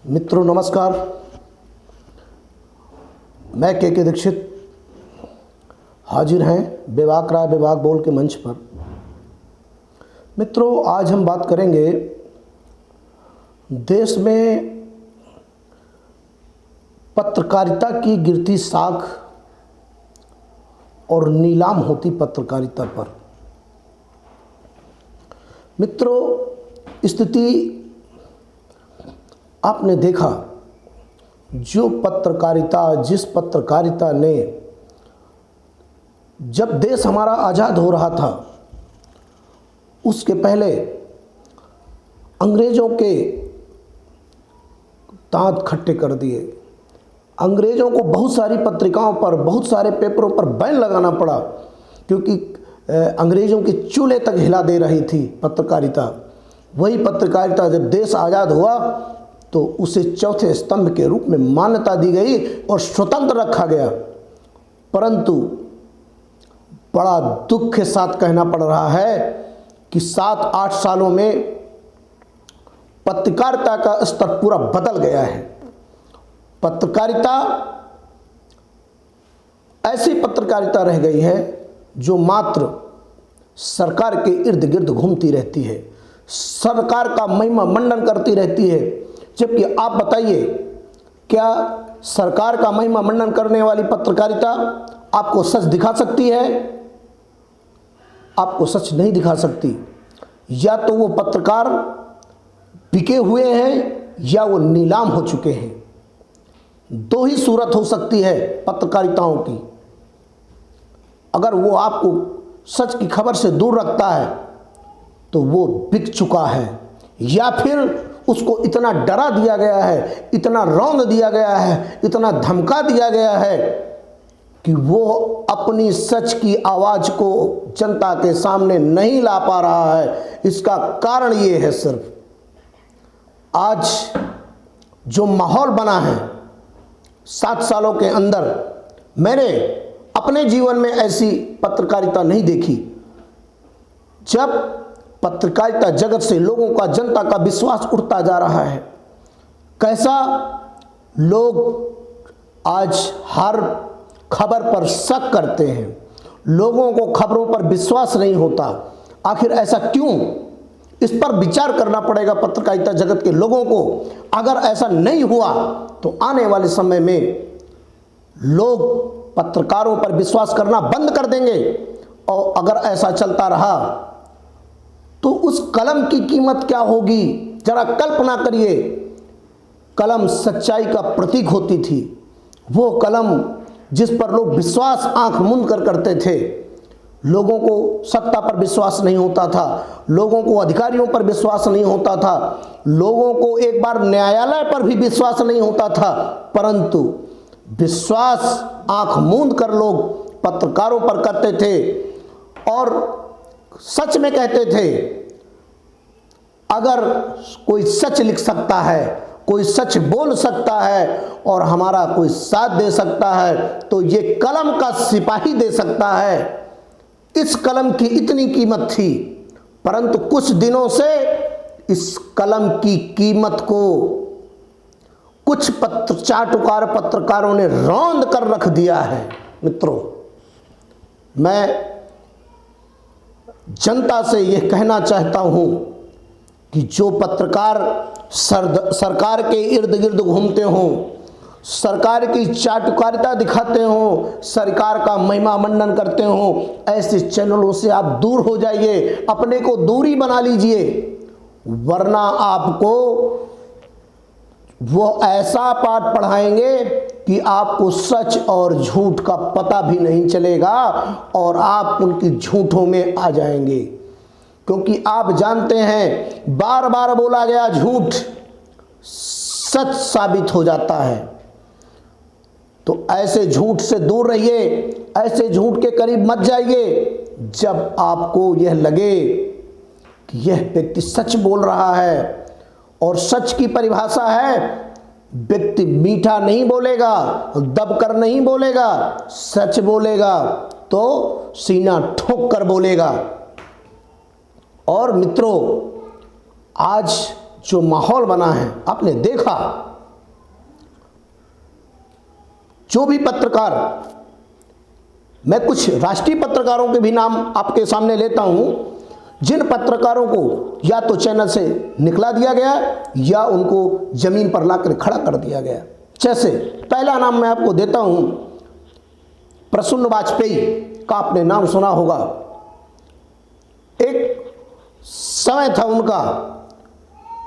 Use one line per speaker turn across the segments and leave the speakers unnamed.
मित्रों नमस्कार। मैं के दीक्षित हाजिर हैं बेबाक राय बेबाक बोल के मंच पर। मित्रों, आज हम बात करेंगे देश में पत्रकारिता की गिरती साख और नीलाम होती पत्रकारिता पर। मित्रों, स्थिति आपने देखा, जिस पत्रकारिता ने जब देश हमारा आज़ाद हो रहा था उसके पहले अंग्रेज़ों के दांत खट्टे कर दिए। अंग्रेज़ों को बहुत सारी पत्रिकाओं पर, बहुत सारे पेपरों पर बैन लगाना पड़ा, क्योंकि अंग्रेज़ों के चूल्हे तक हिला दे रही थी पत्रकारिता। वही पत्रकारिता जब देश आज़ाद हुआ तो उसे चौथे स्तंभ के रूप में मान्यता दी गई और स्वतंत्र रखा गया। परंतु बड़ा दुख के साथ कहना पड़ रहा है कि 7-8 सालों में पत्रकारिता का स्तर पूरा बदल गया है। पत्रकारिता ऐसी पत्रकारिता रह गई है जो मात्र सरकार के इर्द गिर्द घूमती रहती है, सरकार का महिमा मंडन करती रहती है। जबकि आप बताइए, क्या सरकार का महिमा मंडन करने वाली पत्रकारिता आपको सच दिखा सकती है? आपको सच नहीं दिखा सकती। या तो वो पत्रकार बिके हुए हैं या वो नीलाम हो चुके हैं। दो ही सूरत हो सकती है पत्रकारिताओं की। अगर वो आपको सच की खबर से दूर रखता है तो वो बिक चुका है, या फिर उसको इतना डरा दिया गया है, इतना रौंद दिया गया है, इतना धमका दिया गया है कि वो अपनी सच की आवाज़ को जनता के सामने नहीं ला पा रहा है। इसका कारण ये है, सिर्फ आज जो माहौल बना है 7 सालों के अंदर, मैंने अपने जीवन में ऐसी पत्रकारिता नहीं देखी। जब पत्रकारिता जगत से लोगों का, जनता का विश्वास उठता जा रहा है, कैसा लोग आज हर खबर पर शक करते हैं, लोगों को खबरों पर विश्वास नहीं होता। आखिर ऐसा क्यों? इस पर विचार करना पड़ेगा पत्रकारिता जगत के लोगों को। अगर ऐसा नहीं हुआ तो आने वाले समय में लोग पत्रकारों पर विश्वास करना बंद कर देंगे। और अगर ऐसा चलता रहा तो उस कलम की कीमत क्या होगी? जरा कल्पना करिए। कलम सच्चाई का प्रतीक होती थी। वो कलम जिस पर लोग विश्वास आंख मूंद कर करते थे। लोगों को सत्ता पर विश्वास नहीं होता था, लोगों को अधिकारियों पर विश्वास नहीं होता था, लोगों को एक बार न्यायालय पर भी विश्वास नहीं होता था, परंतु विश्वास आंख मूंद कर लोग पत्रकारों पर करते थे और सच में कहते थे, अगर कोई सच लिख सकता है, कोई सच बोल सकता है और हमारा कोई साथ दे सकता है तो ये कलम का सिपाही दे सकता है। इस कलम की इतनी कीमत थी, परंतु कुछ दिनों से इस कलम की कीमत को कुछ चाटुकार पत्रकारों ने रौंद कर रख दिया है। मित्रों, मैं जनता से यह कहना चाहता हूं कि जो पत्रकार सरकार के इर्द गिर्द घूमते हों, सरकार की चाटुकारिता दिखाते हों, सरकार का महिमा मंडन करते हों, ऐसे चैनलों से आप दूर हो जाइए, अपने को दूरी बना लीजिए। वरना आपको वो ऐसा पाठ पढ़ाएंगे कि आपको सच और झूठ का पता भी नहीं चलेगा और आप उनकी झूठों में आ जाएंगे। क्योंकि आप जानते हैं, बार बार बोला गया झूठ सच साबित हो जाता है। तो ऐसे झूठ से दूर रहिए, ऐसे झूठ के करीब मत जाइए। जब आपको यह लगे कि यह व्यक्ति सच बोल रहा है, और सच की परिभाषा है, व्यक्ति मीठा नहीं बोलेगा, दबकर नहीं बोलेगा, सच बोलेगा तो सीना ठोक कर बोलेगा। और मित्रों, आज जो माहौल बना है, आपने देखा जो भी पत्रकार, मैं कुछ राष्ट्रीय पत्रकारों के भी नाम आपके सामने लेता हूं, जिन पत्रकारों को या तो चैनल से निकला दिया गया या उनको जमीन पर लाकर खड़ा कर दिया गया। जैसे पहला नाम मैं आपको देता हूं, प्रसून वाजपेयी का आपने नाम सुना होगा। एक समय था उनका,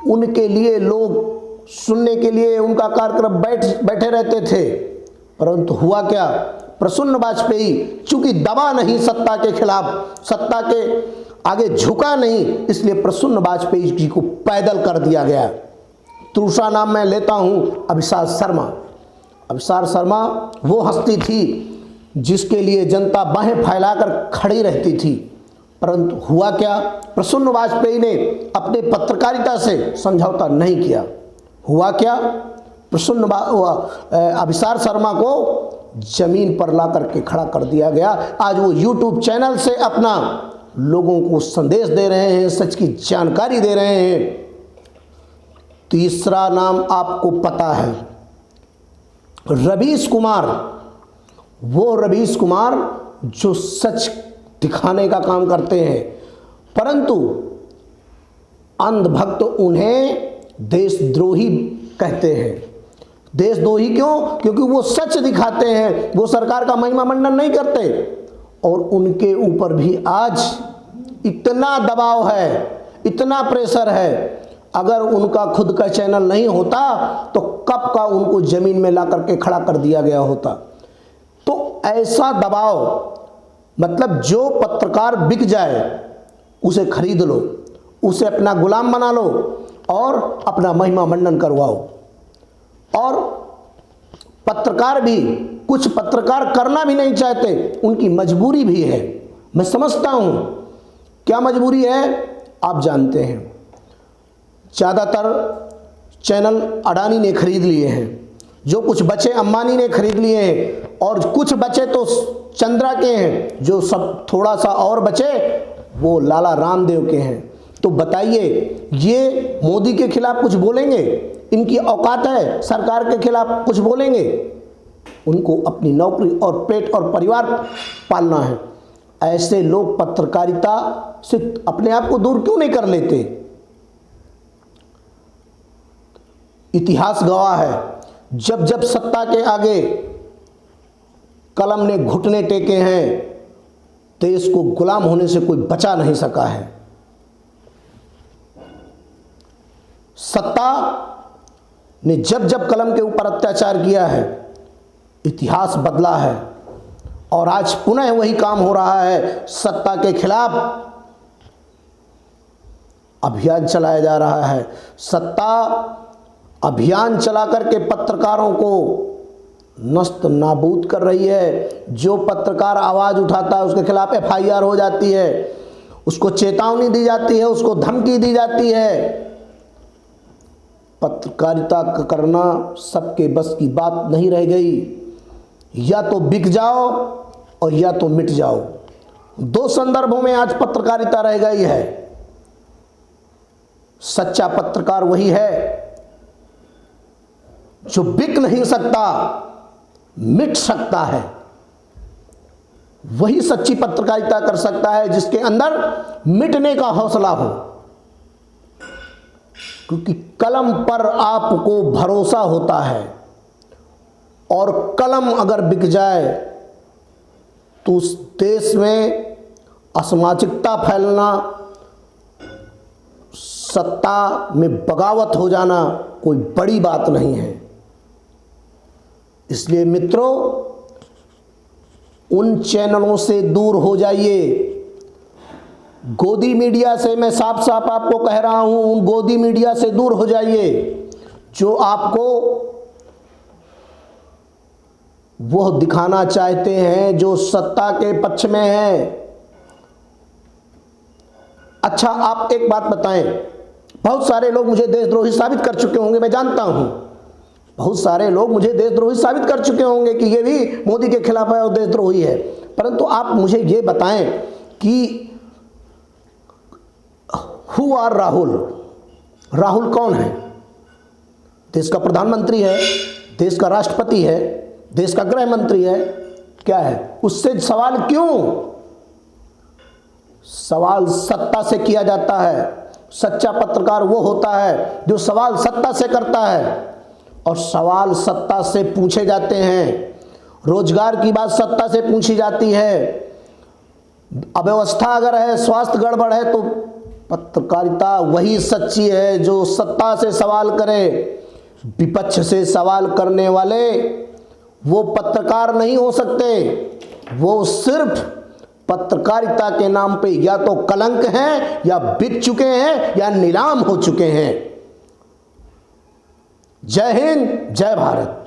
उनके लिए लोग सुनने के लिए उनका कार्यक्रम बैठे रहते थे, परंतु हुआ क्या, प्रसून वाजपेयी चूंकि दबा नहीं सत्ता के खिलाफ, सत्ता के आगे झुका नहीं, इसलिए प्रसून वाजपेयी जी को पैदल कर दिया गया। दूसरा नाम मैं लेता हूं अभिसार शर्मा। अभिसार शर्मा वो हस्ती थी जिसके लिए जनता बाहें फैलाकर खड़ी रहती थी, परंतु हुआ क्या, प्रसून वाजपेयी ने अपने पत्रकारिता से समझौता नहीं किया। हुआ क्या, अभिसार शर्मा को जमीन पर ला करके खड़ा कर दिया गया। आज वो यूट्यूब चैनल से अपना लोगों को संदेश दे रहे हैं, सच की जानकारी दे रहे हैं। तीसरा नाम आपको पता है, रवीश कुमार। वो रवीश कुमार जो सच दिखाने का काम करते हैं, परंतु अंधभक्त उन्हें देशद्रोही कहते हैं। देशद्रोही क्यों? क्योंकि वो सच दिखाते हैं, वो सरकार का महिमा मंडन नहीं करते। और उनके ऊपर भी आज इतना दबाव है, इतना प्रेशर है, अगर उनका खुद का चैनल नहीं होता तो कब का उनको जमीन में ला करके खड़ा कर दिया गया होता। तो ऐसा दबाव, मतलब जो पत्रकार बिक जाए उसे खरीद लो, उसे अपना गुलाम बना लो और अपना महिमा मंडन करवाओ। और पत्रकार भी, कुछ पत्रकार करना भी नहीं चाहते, उनकी मजबूरी भी है, मैं समझता हूं। क्या मजबूरी है आप जानते हैं, ज़्यादातर चैनल अडानी ने खरीद लिए हैं, जो कुछ बचे अंबानी ने खरीद लिए हैं, और कुछ बचे तो चंद्रा के हैं, जो सब थोड़ा सा और बचे वो लाला रामदेव के हैं। तो बताइए, ये मोदी के खिलाफ कुछ बोलेंगे? इनकी औकात है सरकार के खिलाफ कुछ बोलेंगे? उनको अपनी नौकरी और पेट और परिवार पालना है। ऐसे लोग पत्रकारिता से अपने आप को दूर क्यों नहीं कर लेते? इतिहास गवाह है, जब जब सत्ता के आगे कलम ने घुटने टेके हैं, देश को गुलाम होने से कोई बचा नहीं सका है। सत्ता ने जब जब कलम के ऊपर अत्याचार किया है, इतिहास बदला है, और आज पुनः वही काम हो रहा है। सत्ता के खिलाफ अभियान चलाया जा रहा है। सत्ता अभियान चला करके पत्रकारों को नस्त नाबूद कर रही है। जो पत्रकार आवाज़ उठाता है उसके खिलाफ एफआईआर हो जाती है, उसको चेतावनी दी जाती है, उसको धमकी दी जाती है। पत्रकारिता करना सबके बस की बात नहीं रह गई। या तो बिक जाओ और या तो मिट जाओ, दो संदर्भों में आज पत्रकारिता रह गई है। सच्चा पत्रकार वही है जो बिक नहीं सकता, मिट सकता है। वही सच्ची पत्रकारिता कर सकता है जिसके अंदर मिटने का हौसला हो, क्योंकि कलम पर आपको भरोसा होता है, और कलम अगर बिक जाए तो उस देश में असामाजिकता फैलना, सत्ता में बगावत हो जाना कोई बड़ी बात नहीं है। इसलिए मित्रों, उन चैनलों से दूर हो जाइए। गोदी मीडिया से मैं साफ साफ आपको कह रहा हूं, उन गोदी मीडिया से दूर हो जाइए जो आपको वो दिखाना चाहते हैं जो सत्ता के पक्ष में है। अच्छा, आप एक बात बताएं, बहुत सारे लोग मुझे देशद्रोही साबित कर चुके होंगे, मैं जानता हूं, बहुत सारे लोग मुझे देशद्रोही साबित कर चुके होंगे कि ये भी मोदी के खिलाफ है और देशद्रोही है। परंतु आप मुझे ये बताएं कि हु आर राहुल? राहुल कौन है? देश का प्रधानमंत्री है, देश का राष्ट्रपति है, देश का गृह मंत्री है, क्या है, उससे सवाल क्यों? सवाल सत्ता से किया जाता है। सच्चा पत्रकार वो होता है जो सवाल सत्ता से करता है, और सवाल सत्ता से पूछे जाते हैं। रोजगार की बात सत्ता से पूछी जाती है, अव्यवस्था अगर है, स्वास्थ्य गड़बड़ है, तो पत्रकारिता वही सच्ची है जो सत्ता से सवाल करे। विपक्ष से सवाल करने वाले वो पत्रकार नहीं हो सकते, वो सिर्फ पत्रकारिता के नाम पे या तो कलंक हैं, या बिक चुके हैं, या नीलाम हो चुके हैं। जय हिंद, जय भारत।